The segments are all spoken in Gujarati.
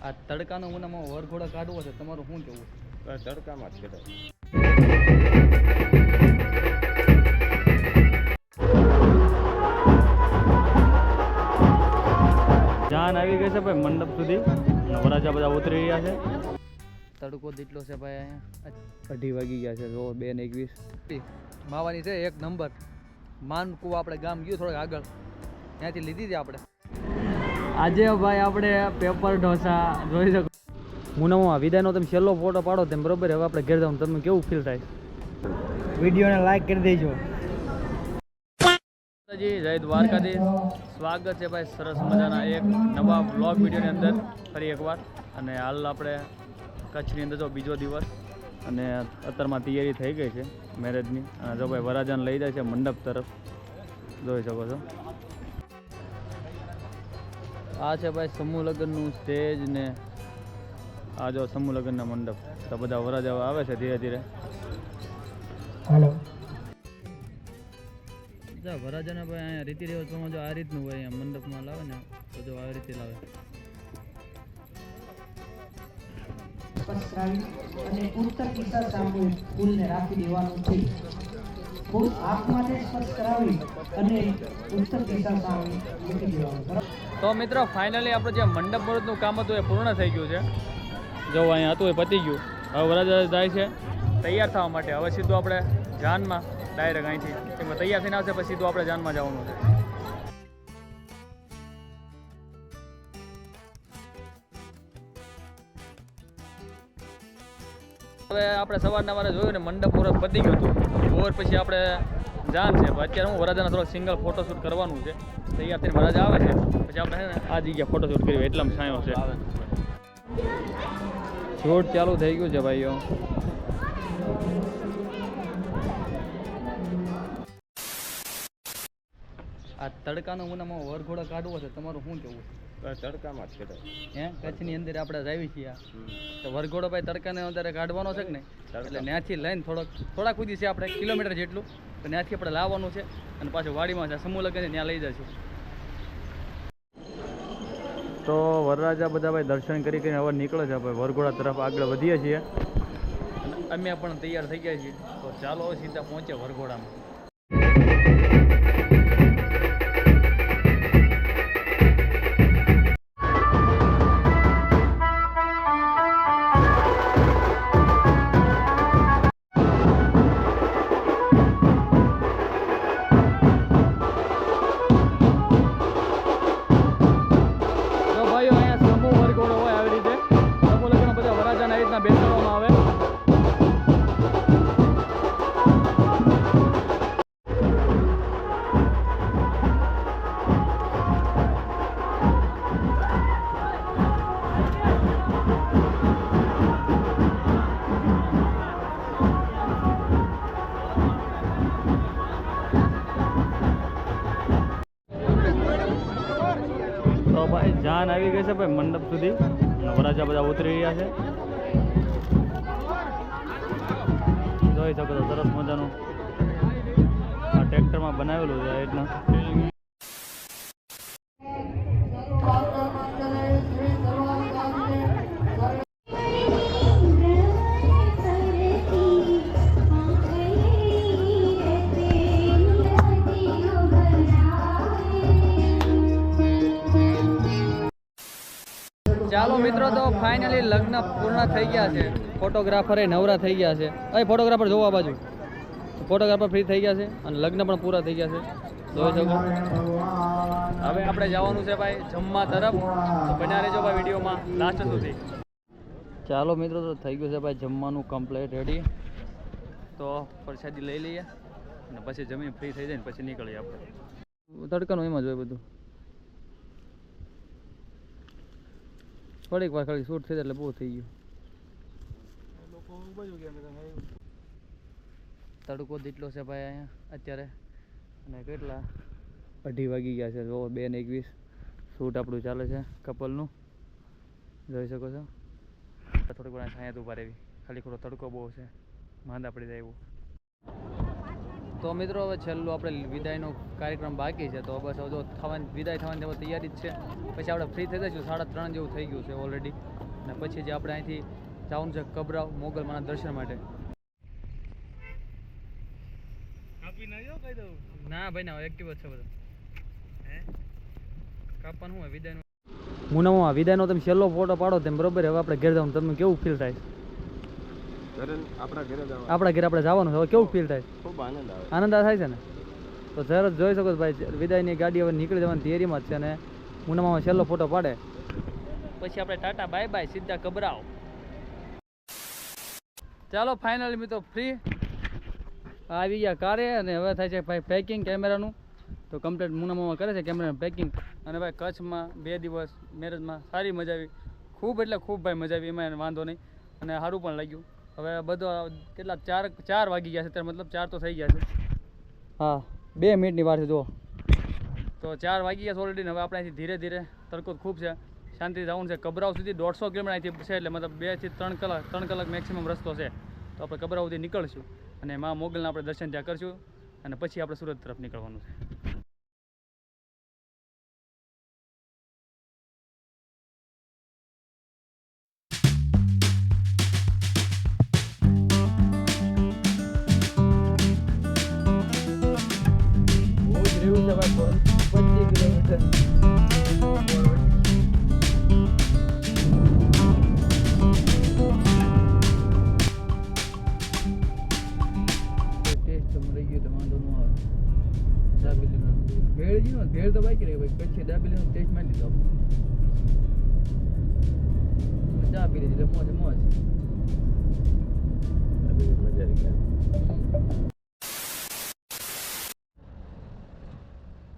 આ તડકાનો ઉનામાં વરઘોડો કાઢવો છે, તમારું શું કેવું છે? તડકામાં જ કઢાય. જાન આવી ગઈ છે ભાઈ મંડપ સુધી, વરાજા બધા ઉતરી રહ્યા છે. તડકો જેટલો છે ભાઈ, અહીંયા 2:30 વાગી ગયા છે. જો 2:21 માવાની છે એક નંબર. માનકુવા આપણે ગામ ગયું થોડુંક આગળ, ત્યાંથી લીધી હતી આપણે. આજે ભાઈ આપણે પેપર ઢોસા જોઈ શકો. મુનામાં વિદાયનો તમે છેલ્લો ફોટો પાડો તેમ બરોબર. હવે આપણે ઘેર જવાનું, તમને કેવું ફીલ થાય? વિડીયોને લાઈક કરી દેજો. જય દ્વારકાધીશ, સ્વાગત છે ભાઈ સરસ મજાના એક નવા બ્લોગ વિડીયોની અંદર ફરી એકવાર. અને હાલ આપણે કચ્છની અંદર જો બીજો દિવસ, અને અત્યારમાં તૈયારી થઈ ગઈ છે મેરેજની. અને જો ભાઈ વરાજાને લઈ જાય છે મંડપ તરફ, જોઈ શકો છો. આ છે ભાઈ સમૂહ લગ્નનું સ્ટેજ, ને આ જો સમૂહ લગ્નના મંડપ. તો બધા વરાજાઓ આવે છે ધીરે ધીરે. હેલો. વરાજાના ભાઈ અહીંયા રીતિ રિવાજ પ્રમાણે જો આ રીતનું હોય, અહીંયા મંડપમાં લાવે ને તો જો આવી રીતે લાવે. અને ઉત્તર દિશા સામે ફૂલને રાખી દેવાનું છે. ફૂલ આંખ માટે સ્પર્શ કરાવી અને ઉત્તર દિશા સામે મૂકી દેવાનું. તો મિત્રો ફાઇનલી આપણું જે મંડપ મુહૂર્તનું કામ હતું એ પૂર્ણ થઈ ગયું છે. જો અહીંયા હતું એ પતી ગયું. હવે વરાજા જાય છે તૈયાર થવા માટે. હવે સીધું આપણે જાનમાં ડાયરેક્ટ અહીંથી એમાં તૈયાર થઈને આવશે, પછી સીધું આપણે જાનમાં જવાનું છે. હવે આપણે સવારના વારે જોયું ને મંડપ મુહૂર્ત પતી ગયું હતું. ઓર પછી આપણે જાન છે. અત્યારે હું વરાજાના થોડો સિંગલ ફોટોશૂટ કરવાનું છે. તૈયાર થઈને વરાજા આવે છે પછી આપણે છે ને આ જગ્યા ફોટોશૂટ કર્યું એટલામાં છાંયો છે. શૂટ ચાલુ થઈ ગયું છે ભાઈઓ. આ તડકાનો ઉનામાં વરઘોડો કાઢવો છે, તમારું શું કેવું છે? તડકામાં જ કઢાય. કચ્છની અંદર આપણે આવી છીએ. તો વરઘોડો ભાઈ તડકાને અંદર કાઢવાનો છે કે નહીં, એટલે ત્યાંથી લઈને થોડાક સુધી છે આપણે કિલોમીટર જેટલું, તો ત્યાંથી આપણે લાવવાનું છે. અને પાછું વાડીમાં છે સમૂહ લગ્ન, ત્યાં લઈ જશું. તો વરરાજા બધા ભાઈ દર્શન કરીને હવે નીકળે છે ભાઈ વરઘોડા તરફ આગળ વધીએ છીએ. અને અમે પણ તૈયાર થઈ ગયા છીએ. તો ચાલો સીધા પહોંચે વરઘોડામાં. બેસાડવામાં આવે. તો ભાઈ જાન આવી ગઈ છે ભાઈ મંડપ સુધી, વરાજા બધા ઉતરી રહ્યા છે. જોઈ શકો છો સરસ મજાનું આ ટ્રેક્ટરમાં બનાવેલું છે એટલા. ચાલો મિત્રો, તો ફાઇનલી લગ્ન પૂર્ણ થઈ ગયા છે. ફોટોગ્રાફર નવરા થઈ ગયા છે. અહીં ફોટોગ્રાફર જોવા બાજુ, ફોટોગ્રાફર ફ્રી થઈ ગયા છે અને લગ્ન પણ પૂરા થઈ ગયા છે. જોઈ શકો. હવે આપણે જવાનું છે ભાઈ જમવા તરફ. તો બન્યા રહેજો ભાઈ વિડીયોમાં લાસ્ટ સુધી. ચાલો મિત્રો, તો થઈ ગયું છે ભાઈ જમવાનું કમ્પ્લીટ રેડી. તો પ્રસાદી લઈ લઈએ અને પછી જમીન ફ્રી થઈ જાય ને પછી નીકળીએ આપણે. તડકાનું એમાં જ હોય બધું. થોડીક વાર ખાલી શૂટ થઈ જાય એટલે બહુ થઈ ગયું. તડકો જેટલો છે ભાઈ અહીંયા અત્યારે, અને કેટલા 2:30 વાગી ગયા છે. જો 2:21 શૂટ આપણું ચાલે છે કપલનું, જોઈ શકો છો. થોડીક વાર છાંયા ઉભા રહેવી, ખાલી થોડો તડકો બહુ છે, માંદા પડી જાય એવું. તો મિત્રો હવે છેલ્લું આપણે વિદાયનો કાર્યક્રમ બાકી છે, તો બસ હવે જો વિદાય થવાની હવે તૈયારી જ છે. પછી આપણે ફ્રી થઈ જઈશું, 3:30 જેવું થઈ ગયું છે ઓલરેડી. અને પછી જે આપણે અહીંથી જવાનું છે કબરાવ મોગલમાના દર્શન માટે. ના ભાઈ ના, એક્ટિવ જ છે બધા. કાપવાનું હોય વિદાયનો. મુનામાં વિદાયનો તમે છેલ્લો ફોટો પાડો તેમ બરોબર. હવે આપણે ઘેર જવાનું, તમને કેવું ફીલ થાય? આપણા ઘરે આપણે જવાનું હવે કેવું ફીલ થાય? ખૂબ આનંદ થાય છે ને. તો સર જોઈ શકો છો ભાઈ, વિદાયની ગાડી હવે નીકળી જવાની તૈયારીમાં જ છે. અને મુનામાં છેલ્લો ફોટો પાડે પછી આપણે ટાટા બાય બાય સીધા કબરાવ. ચાલો ફાઇનલી મિત્રો ફ્રી આવી ગયા કારે. અને હવે થાય છે ભાઈ પેકિંગ કેમેરાનું. તો કમ્પ્લીટ મુનામાં કરે છે કેમેરાનું પેકિંગ. અને ભાઈ કચ્છમાં 2 દિવસ મેરેજમાં સારી મજા આવી, ખૂબ એટલે ખૂબ ભાઈ મજા આવી, એમાં વાંધો નહીં. અને સારું પણ લાગ્યું. હવે બધો કેટલા 4 વાગી ગયા છે અત્યારે, મતલબ 4 તો થઈ ગયા છે. હા 2 મિનિટની વાર છે જુઓ. તો 4 વાગી ગયા ઓલરેડી. હવે આપણે અહીંથી ધીરે ધીરે, તડકો ખૂબ છે, શાંતિથી જવાનું છે કબરાવ સુધી. 150 કિલોમીટર અહીંથી છે, એટલે મતલબ 2 થી 3 કલાક મેક્સિમમ રસ્તો છે. તો આપણે કબરાવ સુધી નીકળશું અને મા મોગલના આપણે દર્શન ત્યાં કરશું. અને પછી આપણે સુરત તરફ નીકળવાનું છે. ભેળ તો બાકી રહી ભાઈ, કચ્છી દાબેલીનો ટેસ્ટ મારી લીધો. ચા પી લીધી એટલે મોજ.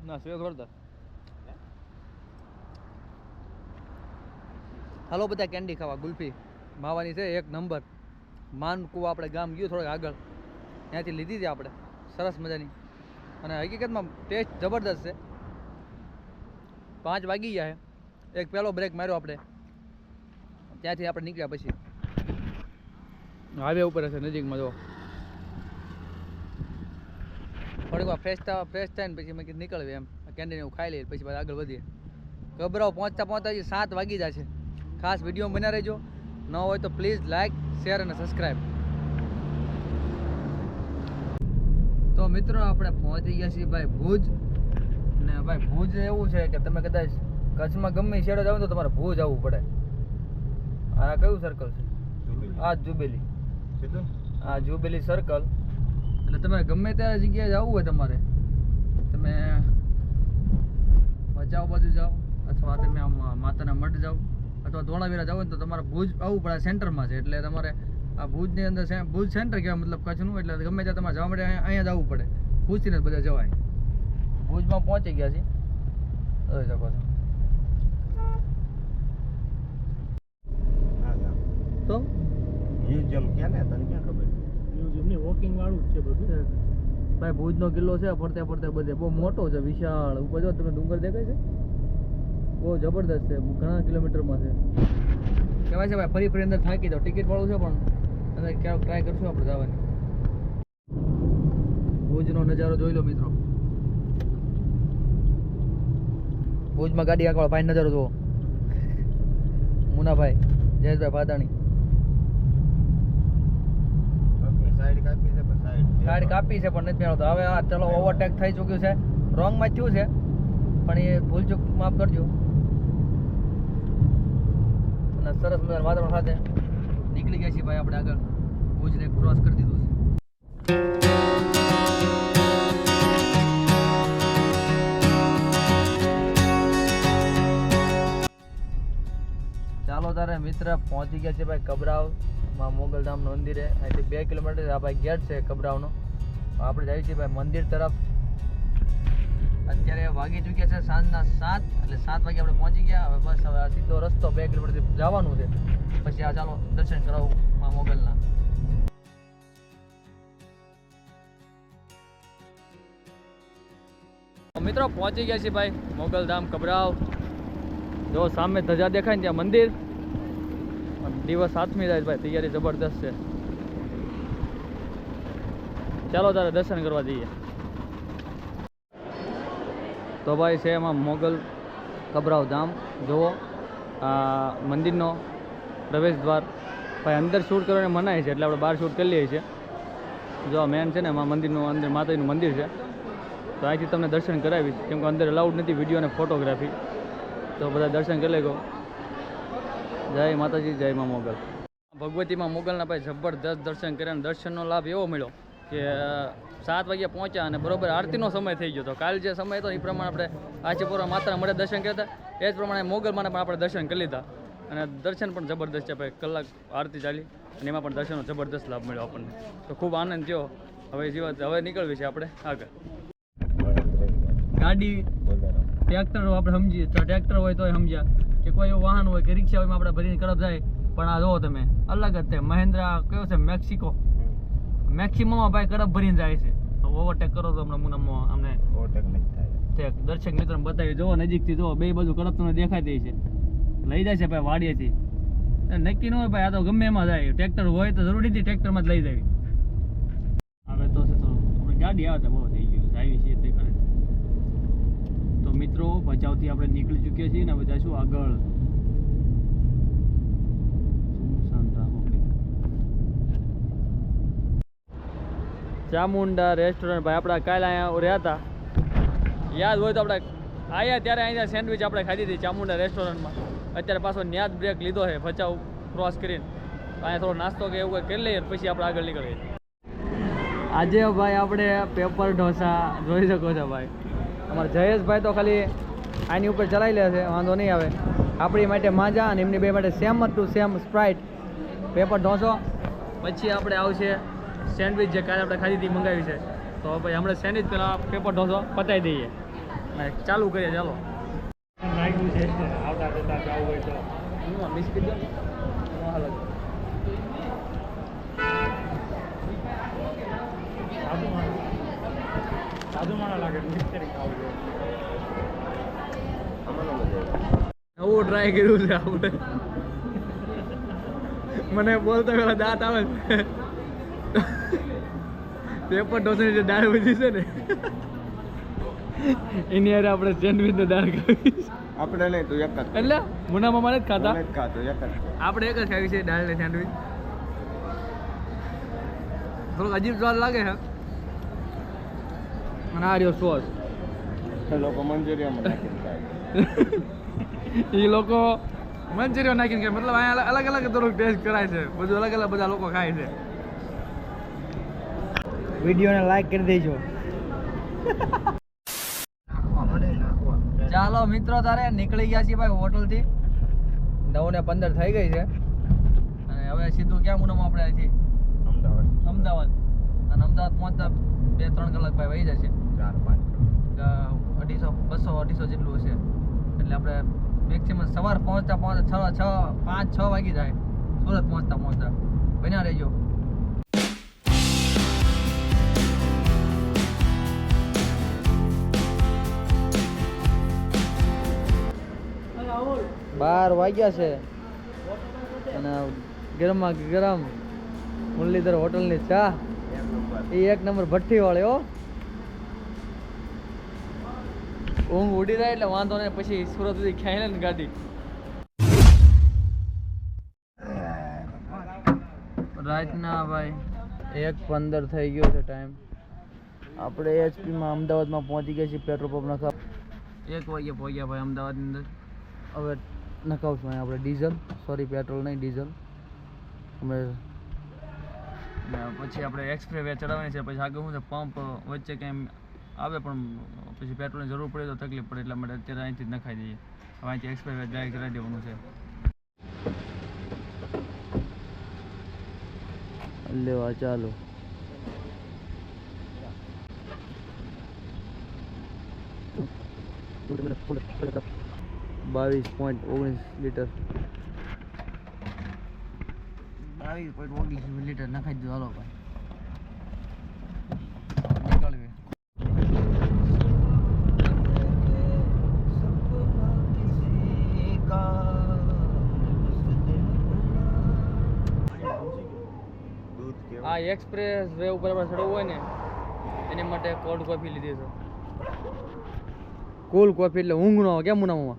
ના સેવ કરતા. હાલો બધા કેન્ડી ખાવા. ગુલ્ફી માવાની છે 1 નંબર. માનકુવા આપણે ગામ ગયું થોડુંક આગળ, ત્યાંથી લીધી હતી આપણે, સરસ મજાની. અને હકીકતમાં ટેસ્ટ જબરદસ્ત છે. 5 વાગી ગયા છે. એક પહેલો બ્રેક માર્યો આપણે, ત્યાંથી આપણે નીકળ્યા પછી હાઈવે ઉપર હશે નજીકમાં. જો થોડીક વાર ફ્રેશ થાય ને પછી મેં કીધું નીકળવી એમ, કેન્ટીન એવું ખાઈ લઈએ પછી આગળ વધીએ. કબરાવ પહોંચતા હજી 7 વાગી જાય છે. ખાસ વિડીયો બના રહેજો. ન હોય તો પ્લીઝ લાઈક, શેર અને સબસ્ક્રાઈબ. તો મિત્રો આપણે પહોંચી ગયા છીએ ભાઈ ભુજ. ને ભાઈ ભુજ એવું છે કે તમે કદાચ કચ્છમાં ગમે શેડો જાવ તો તમારે ભુજ આવવું પડે. આ કયું સર્કલ છે? આ જુબેલી. આ જુબેલી સર્કલ. એટલે તમે ગમે ત્યારે જગ્યાએ જવું હોય તમારે, તમે ભચાઉ બાજુ જાઓ અથવા તમે આમ માતાના મઢ જાઓ અથવા ધોળાવીરા જાઓ ને તો તમારે ભુજ આવવું પડે. સેન્ટરમાં છે એટલે તમારે આ ભુજની અંદર ભુજ સેન્ટર કહેવાય મતલબ કચ્છનું. એટલે ગમે ત્યાં તમારે જવા માટે અહીંયા જ આવવું પડે. ભુજથી જ બધા જવાય. ભુજમાં પહોંચી ગયા છીએ, જોઈ શકો છો. તો મ્યુઝિયમ ક્યાં ને તને ક્યાં ખબર? મ્યુઝિયમ ને વોકિંગ વાળું જ છે બધું. ભાઈ ભુજનો કિલ્લો છે, ફરતે બધે બહુ મોટો છે, વિશાળ. ઉપર જો તમે ડુંગર દેખાય છે, બહુ જબરદસ્ત છે, ઘણા કિલોમીટરમાં છે. કહેવાય છે ભાઈ ફરી અંદર થાકી જાવ. ટિકિટ વાળું છે પણ અંદર ક્યારેક ટ્રાય કરશું આપણે જવાની. ભુજનો નજારો જોઈ લો મિત્રો. ભુજમાં ગાડી આંકવાળો ભાઈ નજારો જુઓ. મુનાભાઈ, જયેશભાઈ ભાદાણી. સાઈડ કાપી છે પણ નથી મેળવતો. હવે આ ચલો ઓવરટેક થઈ ચૂક્યું છે. રોંગમાં થયું છે પણ એ ભૂલચૂક માફ કરજો. અને સરસ મજાના વાતાવરણ સાથે નીકળી ગયા છીએ ભાઈ આપણે આગળ. ભુજને ક્રોસ કરી દીધું છે. ચાલો તારે મિત્ર પહોંચી ગયા છે ભાઈ કબરાવ માં મોગલધામનું મંદિરે. અહીંથી 2 કિલોમીટર આ ભાઈ ગેટ છે કબરાવનો. આપણે જઈએ છીએ ભાઈ મંદિર તરફ. અત્યારે વાગી ચૂક્યા છે સાંજના 7, એટલે 7 વાગે આપણે પહોંચી ગયા. હવે બસ હવે આ સીધો રસ્તો 2 કિલોમીટર જવાનું છે. પછી આ ચાલો દર્શન કરાવું માં મોગલના. મિત્રો પહોંચી ગયા છીએ ભાઈ મોગલધામ કબરાવ. જો સામે ધજા દેખાય ને ત્યાં મંદિર. દિવસ 7મી જાય ભાઈ, તૈયારી જબરદસ્ત છે. ચાલો તારે દર્શન કરવા જઈએ. તો ભાઈ છે એમાં મોગલ કબરાવ ધામ. જુઓ આ મંદિરનો પ્રવેશ દ્વાર. ભાઈ અંદર શૂટ કરવાની મનાય છે એટલે આપણે બહાર શૂટ કરી લઈએ છીએ. જો મેન છે ને એમાં મંદિરનું અંદર માતાજીનું મંદિર છે. તો અહીંથી તમને દર્શન કરાવીશ કેમ કે અંદર અલાઉડ નથી વિડીયો અને ફોટોગ્રાફી. તો બધા દર્શન કરી લેજો. જય માતાજી, જય મા મોગલ. ભગવતીમાં મોગલના ભાઈ જબરદસ્ત દર્શન કર્યા. દર્શનનો લાભ એવો મળ્યો કે 7 વાગ્યા પહોંચ્યા અને બરોબર આરતીનો સમય થઈ ગયો હતો. કાલ જે સમય હતો એ પ્રમાણે આપણે આચીપુરા માતાના મળે દર્શન કર્યા હતા. એ જ પ્રમાણે મોગલમાંના પણ આપણે દર્શન કરી લીધા અને દર્શન પણ જબરદસ્ત છે ભાઈ. કલાક આરતી ચાલી અને એમાં પણ દર્શનનો જબરદસ્ત લાભ મળ્યો આપણને. તો ખૂબ આનંદ થયો. હવે નીકળવી છે આપણે આગળ. ગાડી ટ્રેક્ટર આપણે સમજીએ તો ટ્રેક્ટર હોય તોય સમજ્યા કે કોઈ એવું વાહન હોય કે રિક્ષા હોય આપણે ભરીને કરબ જાય. પણ આ જુઓ તમે અલગ જ છે. મહિન્દ્રા કયો છે મેક્સિકો, મેક્સિમમમાં ભાઈ કડપ ભરીને જાય છે. તો ઓવરટેક કરો તો હમણાં મુનામાં અમને ઓવરટેક નહીં થાય. દર્શક મિત્રોને બતાવી જુઓ નજીકથી જુઓ. બે બાજુ કડપ તમને દેખાઈ દે છે. લઈ જાય છે ભાઈ વાડીએથી. નક્કી ન હોય ભાઈ આ તો ગમે એમાં જાય. ટ્રેક્ટર હોય તો જરૂરી નથી ટ્રેક્ટરમાં જ લઈ જાય. હવે તો છે તો આપણે ગાડી આવે તો બહુ થઈ ગયું આવી છે તે કરે. તો મિત્રો ભચાઉથી આપણે નીકળી ચૂક્યા છીએ ને હવે જઈશું આગળ. ચામુંડા રેસ્ટોરન્ટ ભાઈ આપણા કાલે અહીંયા રહ્યા હતા. યાદ હોય તો આપણે આવ્યા ત્યારે અહીંયા સેન્ડવિચ આપણે ખાધી હતી ચામુંડા રેસ્ટોરન્ટમાં. અત્યારે પાછો ન્યાજ બ્રેક લીધો છે ભચાઉ ક્રોસ કરીને. અહીંયા થોડો નાસ્તો કે એવું કંઈ કરી લઈએ પછી આપણે આગળ નીકળીએ. આજે ભાઈ આપણે પેપર ઢોસા જોઈ શકો છો ભાઈ. અમારા જયેશભાઈ તો ખાલી આની ઉપર ચલાવી લે છે, વાંધો નહીં આવે. આપણી માટે માજા અને એમની બે માટે same to same sprite paper dosa. પછી આપણે આવશે સેન્ડવિચ જે કાલે આપણે ખાધી હતી મંગાવી છે. તો ભાઈ હમણાં સેન્ડવિચ પહેલાં પેપર ઢોસો પતાવી દઈએ અને ચાલુ કરીએ. ચાલો લાગ્યું છે આવતા જતા જવું હોય તો બિસ્કિટ દો હાલો. સાદું માણા લાગે મિક્સ કરી ખાવું જોઈએ. આમાં ન મજા આવે. નવું ટ્રાય કર્યું છે આપણે. મને બોલતા પેલા દાંત આવે છે. પેપર ઢોસાની જે દાળ બધી છે ને એની યાર આપણે સેન્ડવિચ દાળ ખાવી. આપણે નહીં તું એક જ એટલે મુનામાં મારે જ ખાતા. મને જ ખાતો એક જ. આપણે એક જ ખાવી છે દાળ ને સેન્ડવિચ. થોડોક અજીબ સ્વાદ લાગે છે. અને આ રહ્યો સોસ. લોકો મંચુરિયનમાં નાખીને ખાય. એ લોકો મંચુરિયન નાખીને ખાય. મતલબ અહીંયા અલગ અલગ થોડુંક ટેસ્ટ કરાય છે. બધું અલગ અલગ બધા લોકો ખાય છે. વિડીયોને લાઈક કરી દેજો. ચાલો મિત્રો તારે નીકળી ગયા છીએ ભાઈ હોટલથી. 9:15 થઈ ગઈ છે અને હવે સીધું ક્યાં મુનામાં આપણે અહીંથી અમદાવાદ અમદાવાદ. અને અમદાવાદ પહોંચતા 2-3 કલાક ભાઈ વહી જશે. 4-5 200-250 જેટલું હશે. એટલે આપણે મેક્સિમમ સવાર પહોંચતા 5-6 વાગી જાય સુરત પહોંચતા. બન્યા રહેજો. બાર વાગ્યા છે અને ગરમા ગરમ મુરલીધર હોટલની ચા એ 1 નંબર ભઠ્ઠી વાળી હો. ઊંઘ ઉડી જાય એટલે વાંધો નહીં. પછી સુરત સુધી ખાઈ લે ને ગાડી. રાતના ભાઈ 1:15 થઈ ગયો છે ટાઈમ. આપણે એચપીમાં અમદાવાદમાં પહોંચી ગયા છીએ. પેટ્રોલ પંપ નખાવ 1 વાગે પહોંચ્યા ભાઈ અમદાવાદની અંદર. હવે નખાવશું અહીંયા આપણે ડીઝલ, સોરી પેટ્રોલ નહીં ડીઝલ. અમે પછી આપણે એક્સપ્રેસ વે ચડાવવાની છે. પછી આગળ શું છે પંપ વચ્ચે કંઈ આવે પણ પછી પેટ્રોલની જરૂર પડે તો તકલીફ પડે એટલા માટે અત્યારે અહીંથી જ નખાઈ દઈએ. હવે અહીંથી એક્સપ્રેસ વે ડાયરેક્ટ ચડાવી દેવાનું છે. લેવા ચાલો. $22.19 લીટર 22.19 લીટર નખાઈ દીધું. હાલો ભાઈ નીકળવી. આ એક્સપ્રેસ વે ઉપર આપણે ચડવું હોય ને એની માટે કોલ્ડ કોફી લીધી છે. કોલ્ડ કોફી એટલે ઊંઘ ન આવે કેમ મુનામાં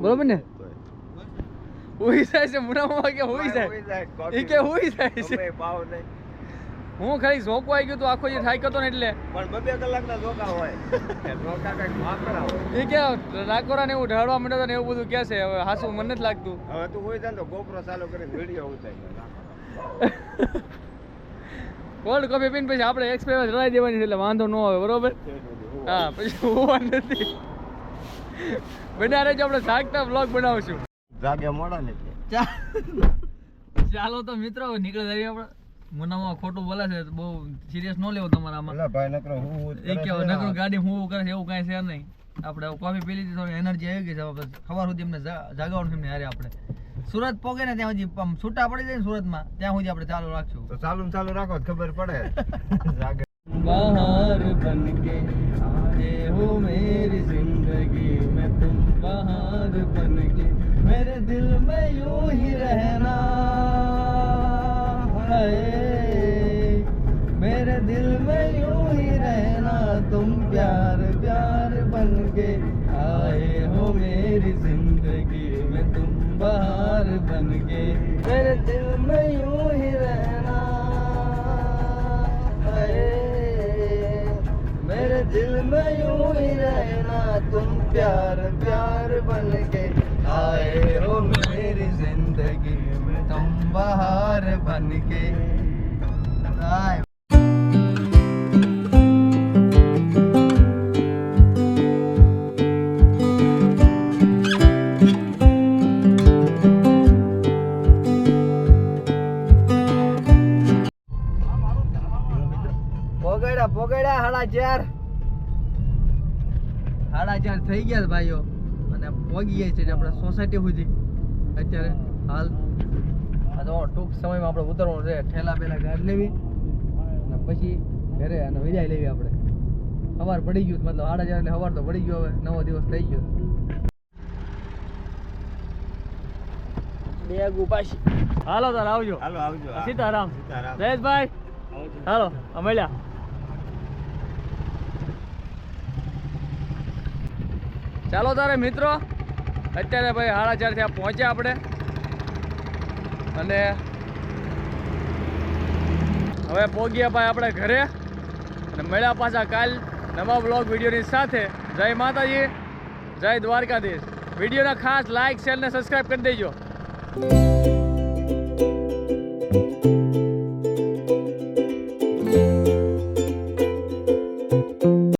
બરોબર ને હુઈ જાય છે મુનામાં કે હુઈ જાય એ કે હુઈ જાય છે. પાવ નહીં હું ખાલી ઝોકો આવી ગયો તો આખો જે થાય કરતો ને એટલે પણ 2 કલાકના જોકા હોય જોકા કઈક વાપરાવ એ કે રાકોરા ને એવું ઢળવા માંડ્યો હતો ને એવું બધું કે છે. હવે હાસું મને નથી લાગતું. હવે તું હોય જાય તો GoPro ચાલુ કરીને વિડિયો ઉતારી કોલ્ડ કોફી પીને પછી આપણે એક્સપીરિયન્સ ચડાવી દેવાની છે એટલે વાંધો ન આવે બરોબર. હા પછી હોવાનું નથી બનારે જો આપણે જાગતા બ્લોગ બનાવશું. જાગે મોડા ને ચાલો તો મિત્રો નીકળી જઈએ આપણે. મુનામાં ખોટું બોલે છે બહુ સિરિયસ ન લેવો તમારા આમાં. એલા ભાઈ નકરો હું એ કે નકરું ગાડી હું કરે છે એવું કાંઈ છે નહીં. આપણે કોફી પી લીધી થોડી એનર્જી આવી ગઈ છે. હવે સવાર સુધી એમને જાગવાનું છે એમને હારે આપણે સુરત પોગે ને ત્યાં સુધી આમ છૂટા પડી જાય ને સુરતમાં ત્યાં સુધી આપણે ચાલુ રાખશું. તો ચાલુ રાખો તો ખબર પડે જાગે बहार बनके आए हो मेरी जिंदगी में तुम बहार बनके मेरे दिल में यूं ही रहना है मेरे दिल में यूं ही रहना तुम प्यार प्यार बनके आए हो मेरी जिंदगी में तुम बहार बनके मेरे दिल में यूं ही रहना है मेरे दिल में यूं ही रहना तुम प्यार प्यार बनके आए हो मेरी जिंदगी में तुम बहार बनके आए. પોગડા 4:30 થઈ ગયા છે ભાઈઓ અને પોગી જાય છે આપણે સોસાયટી સુધી અત્યારે હાલ. આ તો ટૂંક સમયમાં આપણે ઉતરવાનું છે. ઠેલા પેલા ગાડી લેવી અને પછી ઘરે અને વિદાય લેવી આપણે. સવાર પડી ગયું મતલબ 4:30 એટલે સવાર તો પડી ગયો. હવે નવો દિવસ થઈ ગયો. બેગ ઉપાશી હાલો તાર આવજો. હાલો આવજો સીતારામ સીતારામ. જયેશભાઈ હાલો મળ્યા. ચાલો તારે મિત્રો અત્યારે ભાઈ 4:30 ત્યાં પહોંચ્યા આપણે અને હવે પહોંચ્યા ભાઈ આપણે ઘરે અને મળ્યા પાછા કાલ નવા બ્લોગ વિડીયોની સાથે. જય માતાજી, જય દ્વારકાધીશ. વિડીયોને ખાસ લાઈક શેર ને સબસ્ક્રાઈબ કરી દેજો.